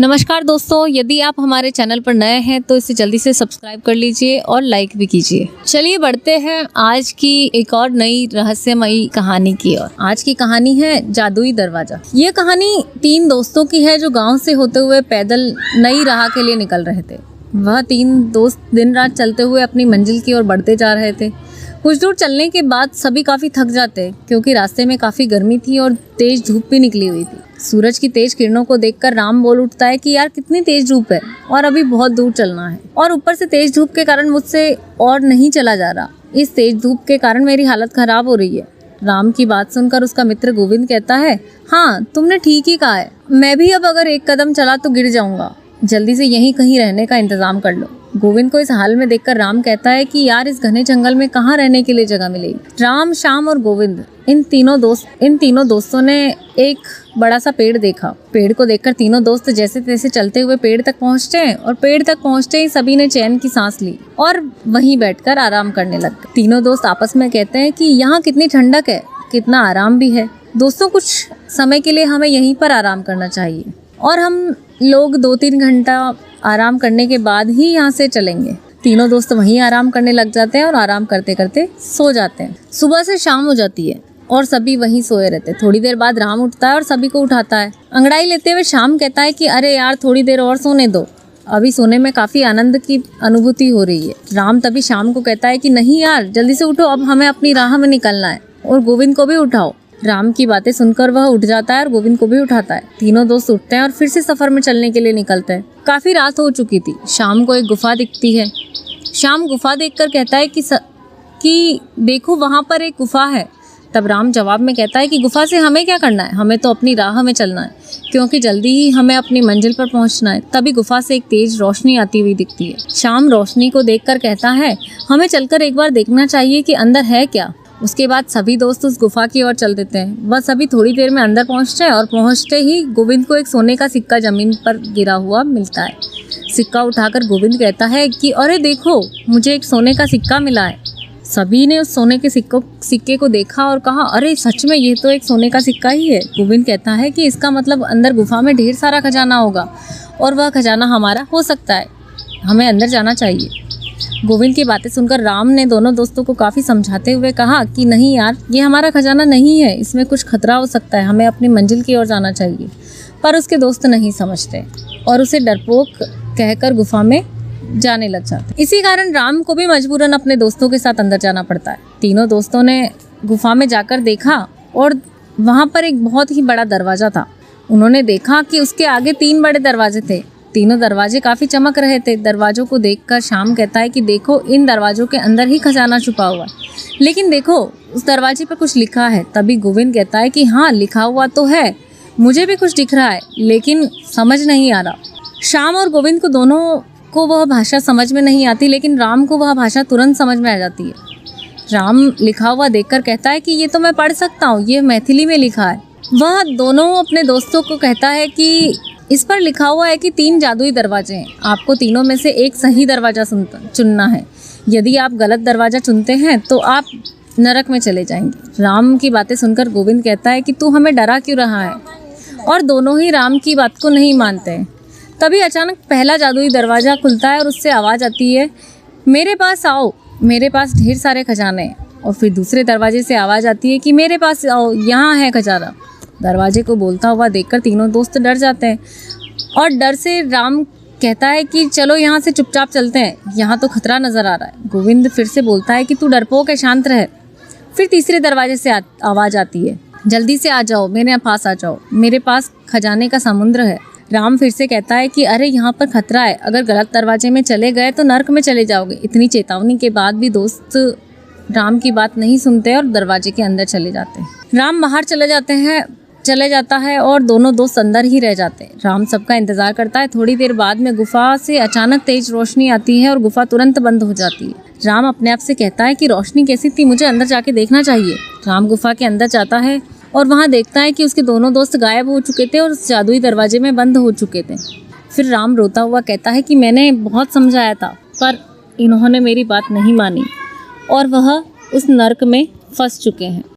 नमस्कार दोस्तों, यदि आप हमारे चैनल पर नए हैं तो इसे जल्दी से सब्सक्राइब कर लीजिए और लाइक भी कीजिए। चलिए बढ़ते हैं आज की एक और नई रहस्यमयी कहानी की ओर। आज की कहानी है जादुई दरवाजा। ये कहानी 3 दोस्तों की है जो गांव से होते हुए पैदल नई राह के लिए निकल रहे थे। वह 3 दोस्त दिन रात चलते हुए अपनी मंजिल की ओर बढ़ते जा रहे थे। कुछ दूर चलने के बाद सभी काफ़ी थक जाते क्योंकि रास्ते में काफ़ी गर्मी थी और तेज धूप भी निकली हुई थी। सूरज की तेज किरणों को देखकर राम बोल उठता है कि यार कितनी तेज धूप है और अभी बहुत दूर चलना है, और ऊपर से तेज धूप के कारण मुझसे और नहीं चला जा रहा। इस तेज धूप के कारण मेरी हालत खराब हो रही है। राम की बात सुनकर उसका मित्र गोविंद कहता है, हाँ तुमने ठीक ही कहा है, मैं भी अब अगर एक कदम चला तो गिर जाऊंगा, जल्दी से यहीं कहीं रहने का इंतजाम कर लो। गोविंद को इस हाल में देखकर राम कहता है कि यार इस घने जंगल में कहाँ रहने के लिए जगह मिलेगी। राम, श्याम और गोविंद इन तीनों दोस्तों ने एक बड़ा सा पेड़ देखा। पेड़ को देखकर तीनों दोस्त जैसे तैसे चलते हुए पेड़ तक पहुँचते हैं और पेड़ तक पहुँचते ही सभी ने चैन की सांस ली और वहीं बैठकर आराम करने लग गए। तीनों दोस्त आपस में कहते हैं कि यहाँ कितनी ठंडक है, कितना आराम भी है। दोस्तों, कुछ समय के लिए हमें यहीं पर आराम करना चाहिए और हम लोग 2-3 घंटा आराम करने के बाद ही यहाँ से चलेंगे। तीनों दोस्त वहीं आराम करने लग जाते हैं और आराम करते करते सो जाते हैं। सुबह से शाम हो जाती है और सभी वहीं सोए रहते हैं। थोड़ी देर बाद राम उठता है और सभी को उठाता है। अंगड़ाई लेते हुए शाम कहता है कि अरे यार थोड़ी देर और सोने दो, अभी सोने में काफ़ी आनंद की अनुभूति हो रही है। राम तभी शाम को कहता है कि नहीं यार जल्दी से उठो, अब हमें अपनी राह में निकलना है, और गोविंद को भी उठाओ। राम की बातें सुनकर वह उठ जाता है और गोविंद को भी उठाता है। तीनों दोस्त उठते हैं और फिर से सफर में चलने के लिए निकलते हैं। काफी रात हो चुकी थी। शाम को एक गुफा दिखती है। शाम गुफा देखकर कहता है कि देखो वहां पर एक गुफा है। तब राम जवाब में कहता है कि गुफा से हमें क्या करना है, हमें तो अपनी राह में चलना है क्योंकि जल्दी ही हमें अपनी मंजिल पर पहुंचना है। तभी गुफा से एक तेज रोशनी आती हुई दिखती है। शाम रोशनी को देखकर कहता है हमें चलकर एक बार देखना चाहिए कि अंदर है क्या। उसके बाद सभी दोस्त उस गुफा की ओर चल देते हैं। वह सभी थोड़ी देर में अंदर पहुंचते हैं और पहुंचते ही गोविंद को एक सोने का सिक्का जमीन पर गिरा हुआ मिलता है। सिक्का उठाकर गोविंद कहता है कि अरे देखो, मुझे एक सोने का सिक्का मिला है। सभी ने उस सोने के सिक्के को देखा और कहा, अरे सच में ये तो एक सोने का सिक्का ही है। गोविंद कहता है कि इसका मतलब अंदर गुफा में ढेर सारा खजाना होगा और वह खजाना हमारा हो सकता है, हमें अंदर जाना चाहिए। गोविंद की बातें सुनकर राम ने दोनों दोस्तों को काफ़ी समझाते हुए कहा कि नहीं यार, ये हमारा खजाना नहीं है, इसमें कुछ खतरा हो सकता है, हमें अपनी मंजिल की ओर जाना चाहिए। पर उसके दोस्त नहीं समझते और उसे डरपोक कहकर गुफा में जाने लग जाते। इसी कारण राम को भी मजबूरन अपने दोस्तों के साथ अंदर जाना पड़ता है। तीनों दोस्तों ने गुफा में जाकर देखा और वहाँ पर एक बहुत ही बड़ा दरवाज़ा था। उन्होंने देखा कि उसके आगे 3 बड़े दरवाजे थे। तीनों दरवाजे काफ़ी चमक रहे थे। दरवाजों को देखकर शाम कहता है कि देखो, इन दरवाजों के अंदर ही खजाना छुपा हुआ है, लेकिन देखो उस दरवाजे पर कुछ लिखा है। तभी गोविंद कहता है कि हाँ लिखा हुआ तो है, मुझे भी कुछ दिख रहा है लेकिन समझ नहीं आ रहा। शाम और गोविंद को दोनों को वह भाषा समझ में नहीं आती, लेकिन राम को वह भाषा तुरंत समझ में आ जाती है। राम लिखा हुआ देखकर कहता है कि ये तो मैं पढ़ सकता हूँ, ये मैथिली में लिखा है। वह दोनों अपने दोस्तों को कहता है कि इस पर लिखा हुआ है कि 3 जादुई दरवाजे हैं, आपको तीनों में से एक सही दरवाज़ा चुनना है। यदि आप गलत दरवाज़ा चुनते हैं तो आप नरक में चले जाएंगे। राम की बातें सुनकर गोविंद कहता है कि तू हमें डरा क्यों रहा है, और दोनों ही राम की बात को नहीं मानते हैं। तभी अचानक पहला जादुई दरवाज़ा खुलता है और उससे आवाज़ आती है, मेरे पास आओ, मेरे पास ढेर सारे खजाने हैं। और फिर दूसरे दरवाजे से आवाज़ आती है कि मेरे पास आओ, यहाँ है खजाना। दरवाजे को बोलता हुआ देखकर तीनों दोस्त डर जाते हैं और डर से राम कहता है कि चलो यहाँ से चुपचाप चलते हैं, यहाँ तो खतरा नज़र आ रहा है। गोविंद फिर से बोलता है कि तू डरपोक है, शांत रह। फिर तीसरे दरवाजे से आवाज़ आती है, जल्दी से आ जाओ, मेरे पास आ जाओ, मेरे पास खजाने का समुद्र है। राम फिर से कहता है कि अरे यहाँ पर खतरा है, अगर गलत दरवाजे में चले गए तो नर्क में चले जाओगे। इतनी चेतावनी के बाद भी दोस्त राम की बात नहीं सुनते और दरवाजे के अंदर चले जाते हैं। राम बाहर चले जाता है और दोनों दोस्त अंदर ही रह जाते हैं। राम सबका इंतजार करता है। थोड़ी देर बाद में गुफा से अचानक तेज रोशनी आती है और गुफा तुरंत बंद हो जाती है। राम अपने आप से कहता है कि रोशनी कैसी थी, मुझे अंदर जाके देखना चाहिए। राम गुफा के अंदर जाता है और वहाँ देखता है कि उसके दोनों दोस्त गायब हो चुके थे और उस जादुई दरवाजे में बंद हो चुके थे। फिर राम रोता हुआ कहता है कि मैंने बहुत समझाया था पर इन्होंने मेरी बात नहीं मानी और वह उस नर्क में फंस चुके हैं।